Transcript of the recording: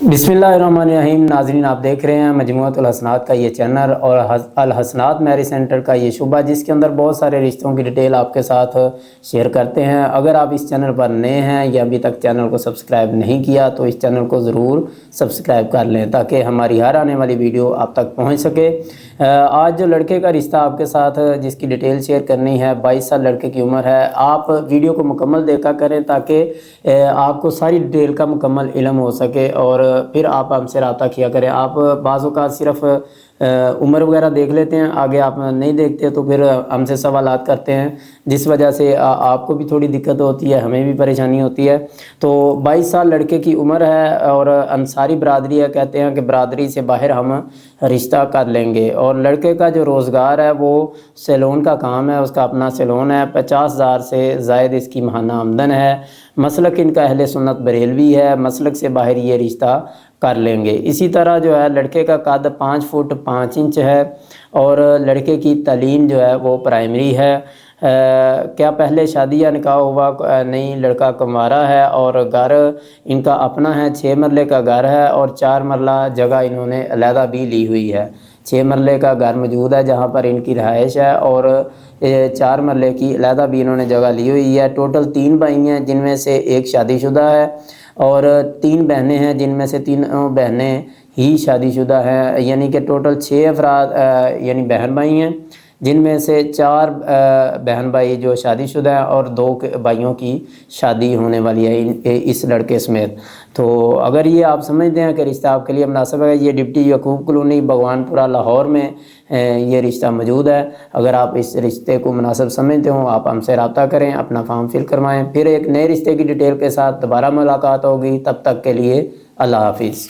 बिस्मिल्लाहिर्रहमानिर्रहीम। नाज़रीन, आप देख रहे हैं मजमूअतुल हसनात का ये चैनल और अल हसनात मैरिज सेंटर का ये शुबा, जिसके अंदर बहुत सारे रिश्तों की डिटेल आपके साथ शेयर करते हैं। अगर आप इस चैनल पर नए हैं या अभी तक चैनल को सब्सक्राइब नहीं किया तो इस चैनल को ज़रूर सब्सक्राइब कर लें ताकि हमारी हर आने वाली वीडियो आप तक पहुँच सके। आज जो लड़के का रिश्ता आपके साथ जिसकी डिटेल शेयर करनी है, 22 साल लड़के की उम्र है। आप वीडियो को मुकम्मल देखा करें ताकि आपको सारी डिटेल का मुकम्मल इल्म हो सके और फिर आप हमसे रब्ता किया करें। आप बाज़ औक़ात सिर्फ़ उम्र वगैरह देख लेते हैं, आगे आप नहीं देखते तो फिर हमसे सवालात करते हैं, जिस वजह से आपको भी थोड़ी दिक्कत होती है, हमें भी परेशानी होती है। तो 22 साल लड़के की उम्र है और अंसारी बरादरी है। कहते हैं कि बरादरी से बाहर हम रिश्ता कर लेंगे। और लड़के का जो रोज़गार है वो सैलून का काम है, उसका अपना सैलून है। 50,000 से ज़ायद इसकी माहाना आमदन है। मसलक इनका अहले सुन्नत बरेलवी है। मसलक से बाहर ये रिश्ता कर लेंगे। इसी तरह जो है लड़के का कद 5 फुट 5 इंच है और लड़के की तालीम जो है वो प्राइमरी है। क्या पहले शादी या निकाह हुआ नहीं, लड़का कुंवारा है और घर इनका अपना है। 6 मरले का घर है और 4 मरला जगह इन्होंने अलहदा भी ली हुई है। 6 मरले का घर मौजूद है जहाँ पर इनकी रहाइश है और 4 मरले की अलहदा भी इन्होंने जगह ली हुई है। टोटल 3 भाई हैं जिनमें से एक शादीशुदा है और 3 बहनें हैं जिनमें से 3 बहनें ही शादीशुदा हैं। यानी कि टोटल 6 अफराद यानी बहन भाई हैं, जिनमें से 4 बहन भाई जो शादीशुदा हैं और 2 भाइयों की शादी होने वाली है इस लड़के समेत। तो अगर ये आप समझते हैं कि रिश्ता आपके लिए मुनासिब है, ये डिप्टी यकूब कॉलोनी भगवानपुरा लाहौर में ये रिश्ता मौजूद है। अगर आप इस रिश्ते को मुनासिब समझते हो आप हमसे रब्ता करें, अपना फॉर्म फिल करवाएं। फिर एक नए रिश्ते की डिटेल के साथ दोबारा मुलाकात होगी। तब तक के लिए अल्लाह हाफिज़।